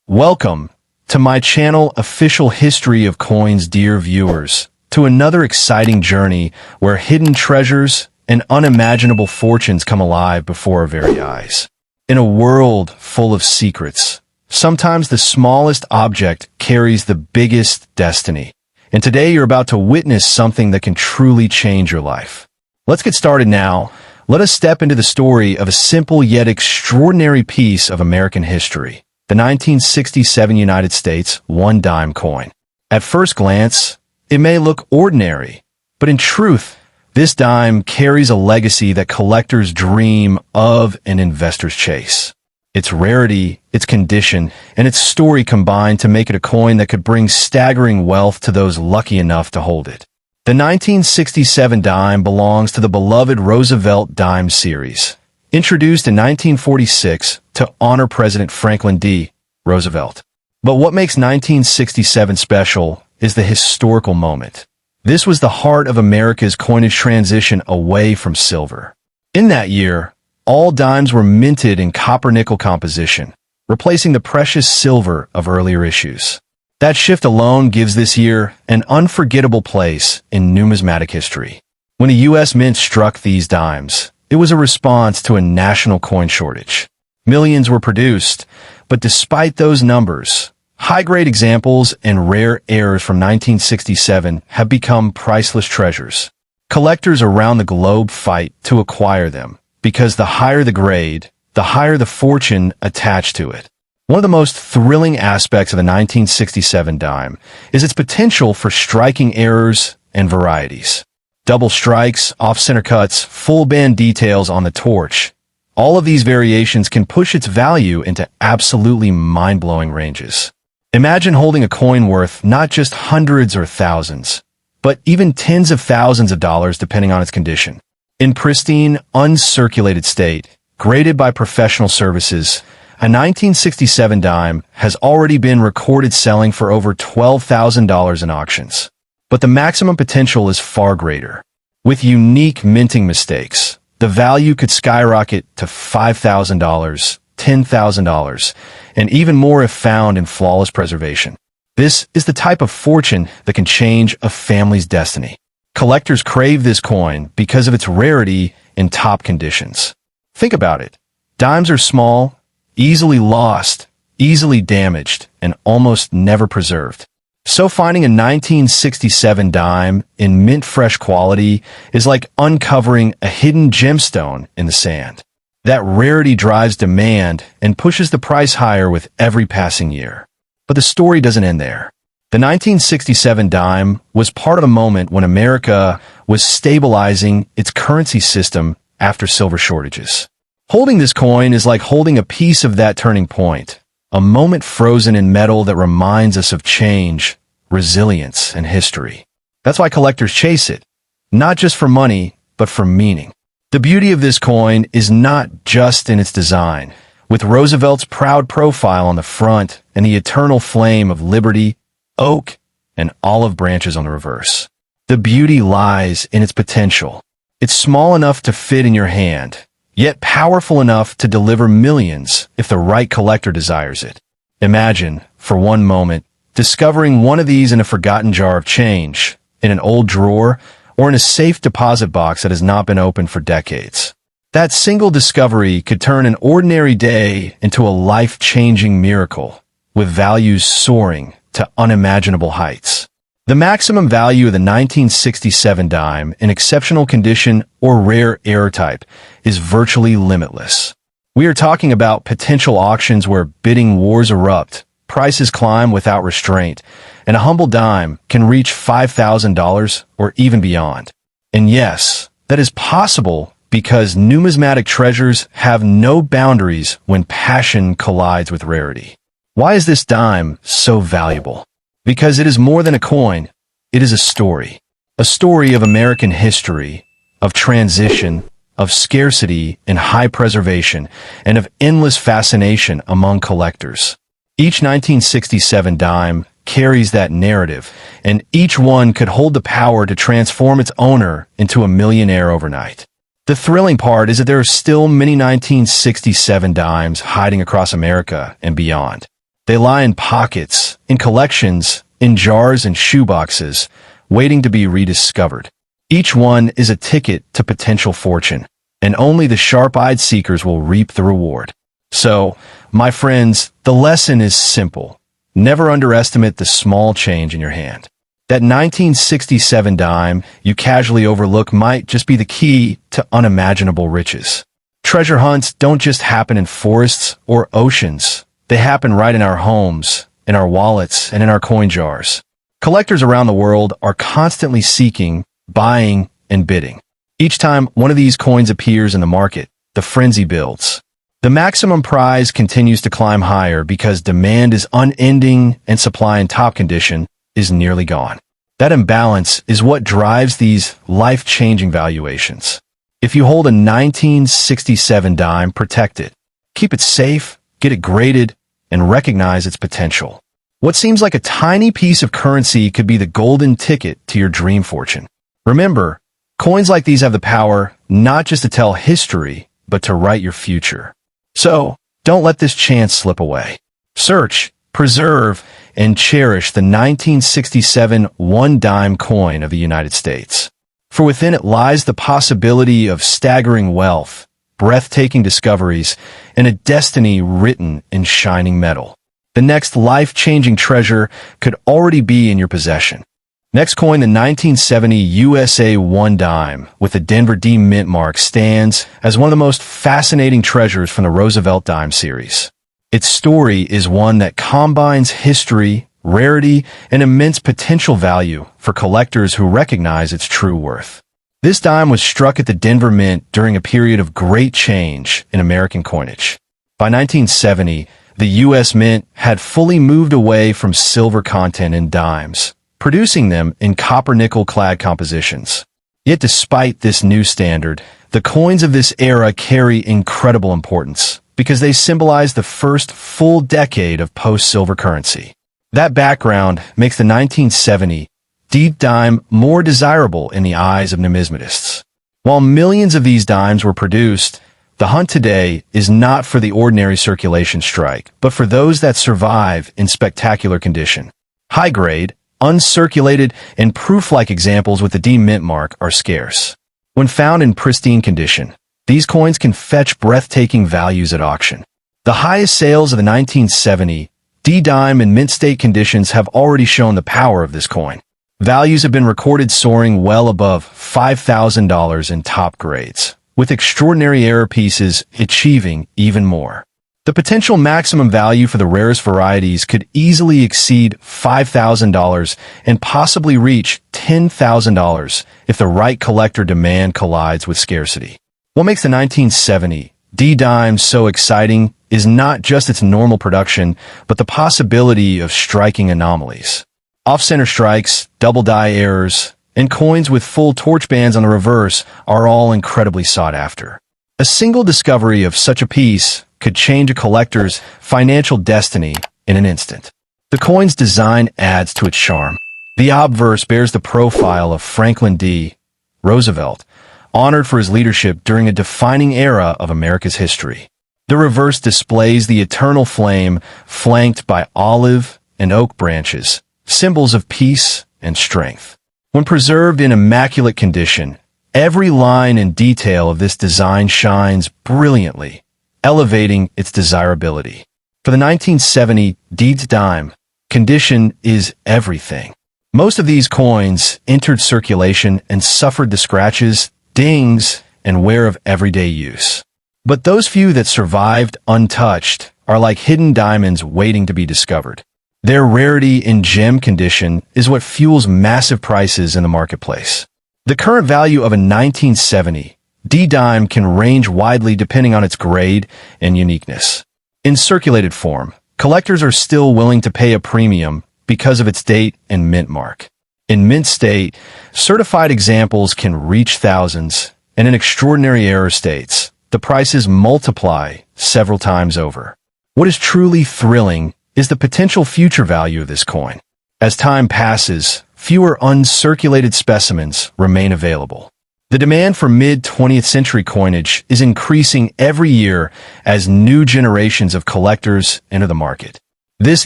Welcome to my channel, Official History of Coins, dear viewers, to another exciting journey where hidden treasures and unimaginable fortunes come alive before our very eyes. In a world full of secrets, sometimes the smallest object carries the biggest destiny. And today you're about to witness something that can truly change your life. Let's get started now. Let us step into the story of a simple yet extraordinary piece of American history. The 1967 United States one-dime coin. At first glance, it may look ordinary, but in truth, this dime carries a legacy that collectors dream of and investors chase. Its rarity, its condition, and its story combine to make it a coin that could bring staggering wealth to those lucky enough to hold it. The 1967 dime belongs to the beloved Roosevelt dime series, introduced in 1946 to honor President Franklin D. Roosevelt. But what makes 1967 special is the historical moment. This was the heart of America's coinage transition away from silver. In that year, all dimes were minted in copper-nickel composition, replacing the precious silver of earlier issues. That shift alone gives this year an unforgettable place in numismatic history. When the U.S. Mint struck these dimes, it was a response to a national coin shortage. Millions were produced, but despite those numbers, high-grade examples and rare heirs from 1967 have become priceless treasures. Collectors around the globe fight to acquire them, because the higher the grade, the higher the fortune attached to it. One of the most thrilling aspects of the 1967 dime is its potential for striking errors and varieties. Double strikes, off-center cuts, full band details on the torch. All of these variations can push its value into absolutely mind-blowing ranges. Imagine holding a coin worth not just hundreds or thousands, but even tens of thousands of dollars depending on its condition. In pristine, uncirculated state, graded by professional services, a 1967 dime has already been recorded selling for over $12,000 in auctions. But the maximum potential is far greater. With unique minting mistakes, the value could skyrocket to $5,000, $10,000, and even more if found in flawless preservation. This is the type of fortune that can change a family's destiny. Collectors crave this coin because of its rarity in top conditions. Think about it. Dimes are small, easily lost, easily damaged, and almost never preserved. So finding a 1967 dime in mint-fresh quality is like uncovering a hidden gemstone in the sand. That rarity drives demand and pushes the price higher with every passing year. But the story doesn't end there. The 1967 dime was part of a moment when America was stabilizing its currency system after silver shortages. Holding this coin is like holding a piece of that turning point. A moment frozen in metal that reminds us of change, resilience, and history. That's why collectors chase it, not just for money, but for meaning. The beauty of this coin is not just in its design, with Roosevelt's proud profile on the front and the eternal flame of liberty, oak, and olive branches on the reverse. The beauty lies in its potential. It's small enough to fit in your hand, yet powerful enough to deliver millions if the right collector desires it. Imagine, for one moment, discovering one of these in a forgotten jar of change, in an old drawer, or in a safe deposit box that has not been opened for decades. That single discovery could turn an ordinary day into a life-changing miracle, with values soaring to unimaginable heights. The maximum value of the 1967 dime in exceptional condition or rare error type is virtually limitless. We are talking about potential auctions where bidding wars erupt, prices climb without restraint, and a humble dime can reach $5,000 or even beyond. And yes, that is possible because numismatic treasures have no boundaries when passion collides with rarity. Why is this dime so valuable? Because it is more than a coin. It is a story of American history, of transition, of scarcity and high preservation, and of endless fascination among collectors. Each 1967 dime carries that narrative, and each one could hold the power to transform its owner into a millionaire overnight. The thrilling part is that there are still many 1967 dimes hiding across America and beyond. They lie in pockets, in collections, in jars and shoeboxes, waiting to be rediscovered. Each one is a ticket to potential fortune, and only the sharp-eyed seekers will reap the reward. So, my friends, the lesson is simple. Never underestimate the small change in your hand. That 1967 dime you casually overlook might just be the key to unimaginable riches. Treasure hunts don't just happen in forests or oceans. They happen right in our homes, in our wallets, and in our coin jars. Collectors around the world are constantly seeking, buying, and bidding. Each time one of these coins appears in the market, the frenzy builds. The maximum prize continues to climb higher because demand is unending and supply in top condition is nearly gone. That imbalance is what drives these life-changing valuations. If you hold a 1967 dime, protect it. Keep it safe, get it graded, and recognize its potential. What seems like a tiny piece of currency could be the golden ticket to your dream fortune. Remember, coins like these have the power not just to tell history, but to write your future. So, don't let this chance slip away. Search, preserve, and cherish the 1967 one-dime coin of the United States. For within it lies the possibility of staggering wealth, breathtaking discoveries, and a destiny written in shining metal. The next life-changing treasure could already be in your possession. Next coin, the 1970 USA one dime with the Denver D mint mark, stands as one of the most fascinating treasures from the Roosevelt dime series. Its story is one that combines history, rarity, and immense potential value for collectors who recognize its true worth. This dime was struck at the Denver Mint during a period of great change in American coinage. By 1970, the U.S. Mint had fully moved away from silver content in dimes, producing them in copper-nickel-clad compositions. Yet despite this new standard, the coins of this era carry incredible importance because they symbolize the first full decade of post-silver currency. That background makes the 1970 D dime more desirable in the eyes of numismatists. While millions of these dimes were produced, the hunt today is not for the ordinary circulation strike, but for those that survive in spectacular condition. High-grade, uncirculated, and proof-like examples with the D mint mark are scarce. When found in pristine condition, these coins can fetch breathtaking values at auction. The highest sales of the 1970 D dime in mint state conditions have already shown the power of this coin. Values have been recorded soaring well above $5,000 in top grades, with extraordinary error pieces achieving even more. The potential maximum value for the rarest varieties could easily exceed $5,000 and possibly reach $10,000 if the right collector demand collides with scarcity. What makes the 1970 D dime so exciting is not just its normal production, but the possibility of striking anomalies. Off-center strikes, double die errors, and coins with full torch bands on the reverse are all incredibly sought after. A single discovery of such a piece could change a collector's financial destiny in an instant. The coin's design adds to its charm. The obverse bears the profile of Franklin D. Roosevelt, honored for his leadership during a defining era of America's history. The reverse displays the eternal flame flanked by olive and oak branches, symbols of peace and strength. When preserved in immaculate condition, every line and detail of this design shines brilliantly, elevating its desirability. For the 1970 D dime, condition is everything. Most of these coins entered circulation and suffered the scratches, dings, and wear of everyday use. But those few that survived untouched are like hidden diamonds waiting to be discovered. Their rarity in gem condition is what fuels massive prices in the marketplace. The current value of a 1970 D dime can range widely depending on its grade and uniqueness. In circulated form, collectors are still willing to pay a premium because of its date and mint mark. In mint state, certified examples can reach thousands, and in extraordinary error states, the prices multiply several times over. What is truly thrilling is the potential future value of this coin. As time passes, fewer uncirculated specimens remain available. The demand for mid-20th century coinage is increasing every year as new generations of collectors enter the market. This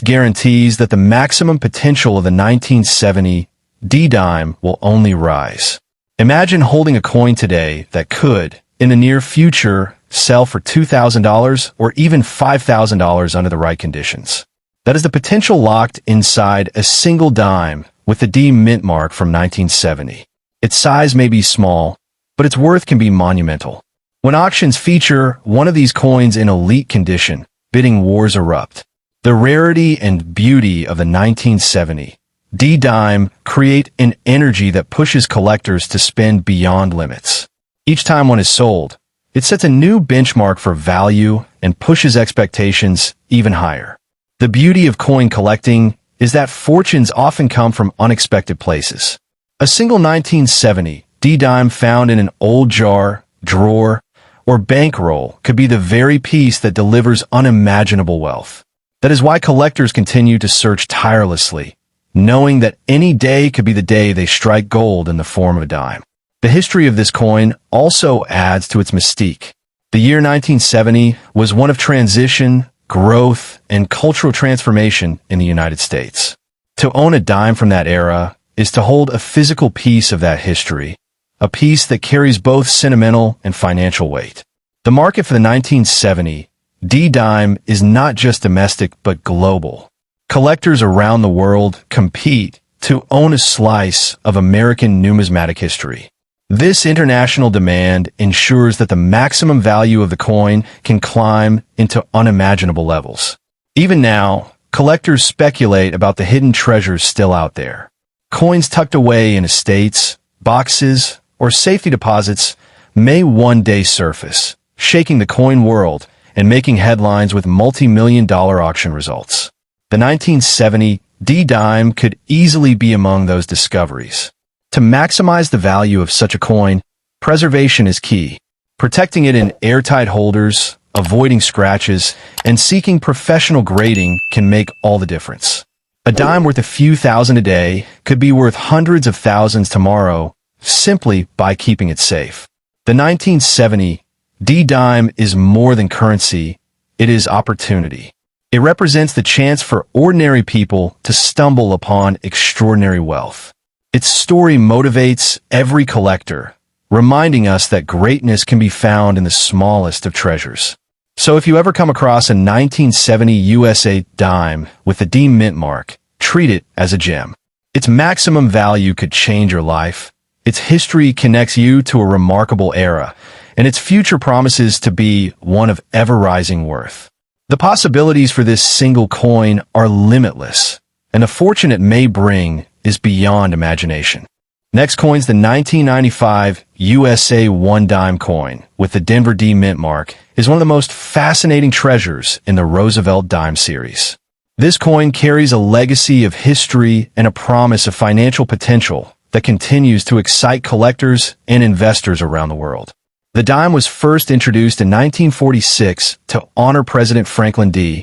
guarantees that the maximum potential of the 1970 D-dime will only rise. Imagine holding a coin today that could, in the near future, sell for $2,000 or even $5,000 under the right conditions. That is the potential locked inside a single dime with the D mint mark from 1970. Its size may be small, but its worth can be monumental. When auctions feature one of these coins in elite condition, bidding wars erupt. The rarity and beauty of the 1970 D-dime create an energy that pushes collectors to spend beyond limits. Each time one is sold, it sets a new benchmark for value and pushes expectations even higher. The beauty of coin collecting is that fortunes often come from unexpected places. A single 1970 D-dime found in an old jar, drawer, or bankroll could be the very piece that delivers unimaginable wealth. That is why collectors continue to search tirelessly, knowing that any day could be the day they strike gold in the form of a dime. The history of this coin also adds to its mystique. The year 1970 was one of transition, growth, and cultural transformation in the United States. To own a dime from that era is to hold a physical piece of that history, a piece that carries both sentimental and financial weight. The market for the 1970 D-dime is not just domestic but global. Collectors around the world compete to own a slice of American numismatic history. This international demand ensures that the maximum value of the coin can climb into unimaginable levels. Even now, collectors speculate about the hidden treasures still out there. Coins tucked away in estates, boxes, or safety deposits may one day surface, shaking the coin world and making headlines with multi-million-dollar auction results. The 1970 D-dime could easily be among those discoveries. To maximize the value of such a coin, preservation is key. Protecting it in airtight holders, avoiding scratches, and seeking professional grading can make all the difference. A dime worth a few thousand a day could be worth hundreds of thousands tomorrow simply by keeping it safe. The 1970 D-dime is more than currency, it is opportunity. It represents the chance for ordinary people to stumble upon extraordinary wealth. Its story motivates every collector, reminding us that greatness can be found in the smallest of treasures. So if you ever come across a 1970 USA dime with the D mint mark, treat it as a gem. Its maximum value could change your life. Its history connects you to a remarkable era, and its future promises to be one of ever-rising worth. The possibilities for this single coin are limitless, and the fortune it may bring is beyond imagination. Next coin's the 1995 USA 1 dime coin with the Denver D mint mark is one of the most fascinating treasures in the Roosevelt dime series. This coin carries a legacy of history and a promise of financial potential that continues to excite collectors and investors around the world. The dime was first introduced in 1946 to honor President Franklin D.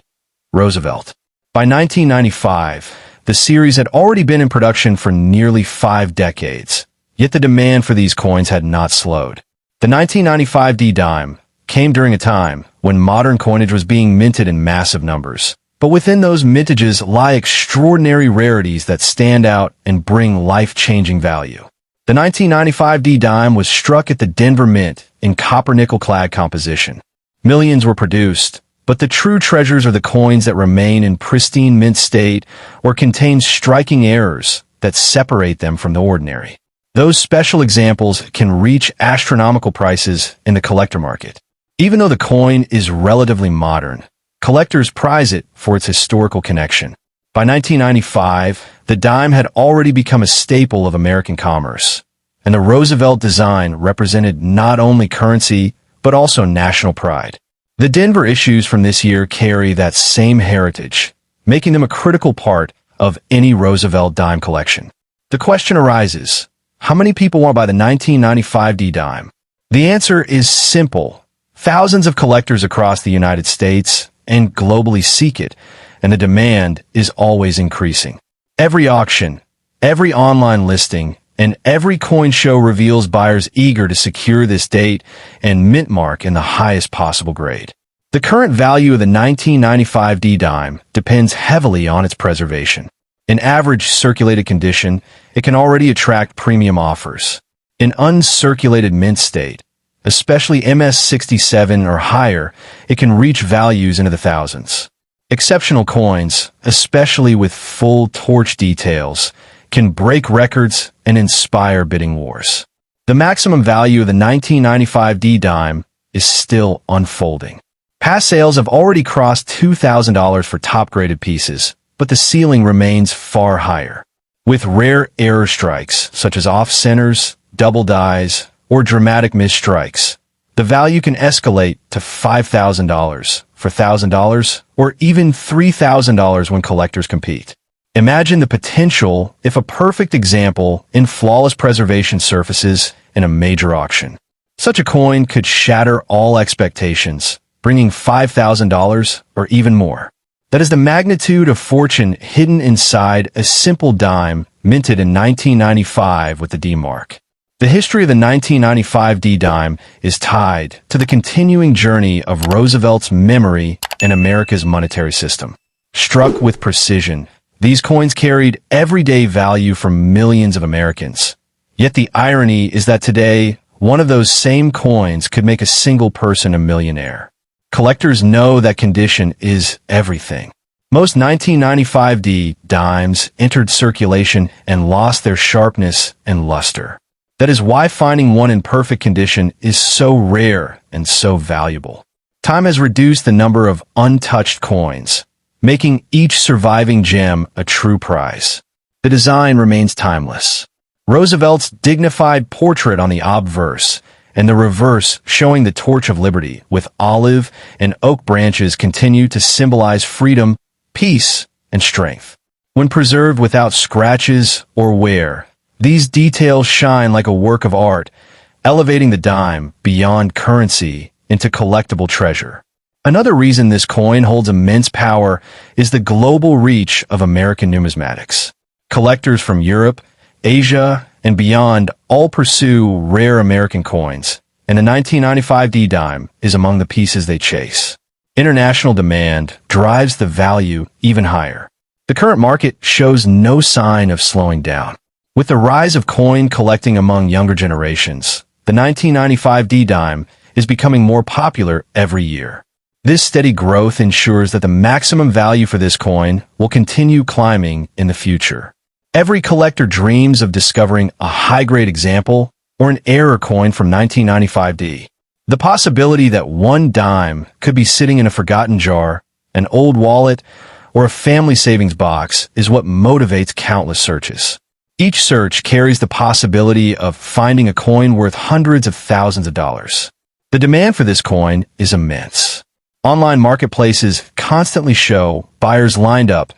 Roosevelt. By 1995, the series had already been in production for nearly 5 decades, yet the demand for these coins had not slowed. The 1995 D-dime came during a time when modern coinage was being minted in massive numbers. But within those mintages lie extraordinary rarities that stand out and bring life-changing value. The 1995 D-dime was struck at the Denver Mint in copper-nickel-clad composition. Millions were produced, but the true treasures are the coins that remain in pristine mint state or contain striking errors that separate them from the ordinary. Those special examples can reach astronomical prices in the collector market. Even though the coin is relatively modern, collectors prize it for its historical connection. By 1995, the dime had already become a staple of American commerce, and the Roosevelt design represented not only currency, but also national pride. The Denver issues from this year carry that same heritage, making them a critical part of any Roosevelt dime collection. The question arises, how many people want to buy the 1995 D-dime? The answer is simple. Thousands of collectors across the United States and globally seek it, and the demand is always increasing. Every auction, every online listing, and every coin show reveals buyers eager to secure this date and mint mark in the highest possible grade. The current value of the 1995 D dime depends heavily on its preservation. In average circulated condition, it can already attract premium offers. In uncirculated mint state, especially MS67 or higher, it can reach values into the thousands. Exceptional coins, especially with full torch details, can break records and inspire bidding wars. The maximum value of the 1995 D dime is still unfolding. Past sales have already crossed $2,000 for top-graded pieces, but the ceiling remains far higher. With rare error strikes, such as off-centers, double dies, or dramatic misstrikes, the value can escalate to $5,000 for $1,000 or even $3,000 when collectors compete. Imagine the potential if a perfect example in flawless preservation surfaces in a major auction. Such a coin could shatter all expectations, bringing $5,000 or even more. That is the magnitude of fortune hidden inside a simple dime minted in 1995 with the D mark. The history of the 1995 D dime is tied to the continuing journey of Roosevelt's memory and America's monetary system. Struck with precision, these coins carried everyday value for millions of Americans. Yet the irony is that today, one of those same coins could make a single person a millionaire. Collectors know that condition is everything. Most 1995 D dimes entered circulation and lost their sharpness and luster. That is why finding one in perfect condition is so rare and so valuable. Time has reduced the number of untouched coins, making each surviving gem a true prize. The design remains timeless. Roosevelt's dignified portrait on the obverse and the reverse showing the Torch of Liberty with olive and oak branches continue to symbolize freedom, peace, and strength. When preserved without scratches or wear, these details shine like a work of art, elevating the dime beyond currency into collectible treasure. Another reason this coin holds immense power is the global reach of American numismatics. Collectors from Europe, Asia, and beyond all pursue rare American coins, and the 1995 D dime is among the pieces they chase. International demand drives the value even higher. The current market shows no sign of slowing down. With the rise of coin collecting among younger generations, the 1995 D dime is becoming more popular every year. This steady growth ensures that the maximum value for this coin will continue climbing in the future. Every collector dreams of discovering a high-grade example or an error coin from 1995 D. The possibility that one dime could be sitting in a forgotten jar, an old wallet, or a family savings box is what motivates countless searches. Each search carries the possibility of finding a coin worth hundreds of thousands of dollars. The demand for this coin is immense. Online marketplaces constantly show buyers lined up,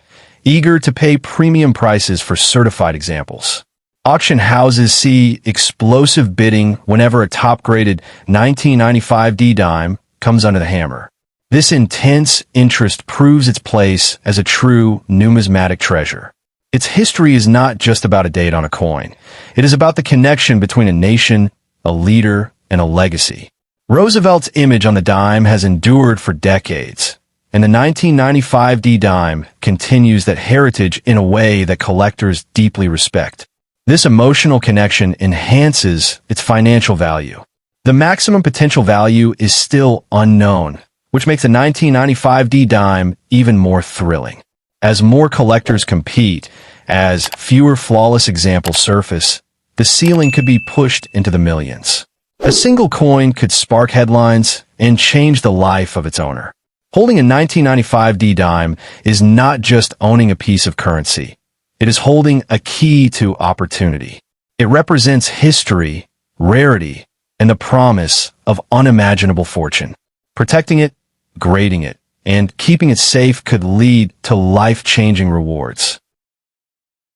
eager to pay premium prices for certified examples. Auction houses see explosive bidding whenever a top-graded 1995 D dime comes under the hammer. This intense interest proves its place as a true numismatic treasure. Its history is not just about a date on a coin. It is about the connection between a nation, a leader, and a legacy. Roosevelt's image on the dime has endured for decades, and the 1995 D dime continues that heritage in a way that collectors deeply respect. This emotional connection enhances its financial value. The maximum potential value is still unknown, which makes the 1995 D dime even more thrilling. As more collectors compete, as fewer flawless examples surface, the ceiling could be pushed into the millions. A single coin could spark headlines and change the life of its owner. Holding a 1995 D dime is not just owning a piece of currency. It is holding a key to opportunity. It represents history, rarity, and the promise of unimaginable fortune. Protecting it, grading it, and keeping it safe could lead to life-changing rewards.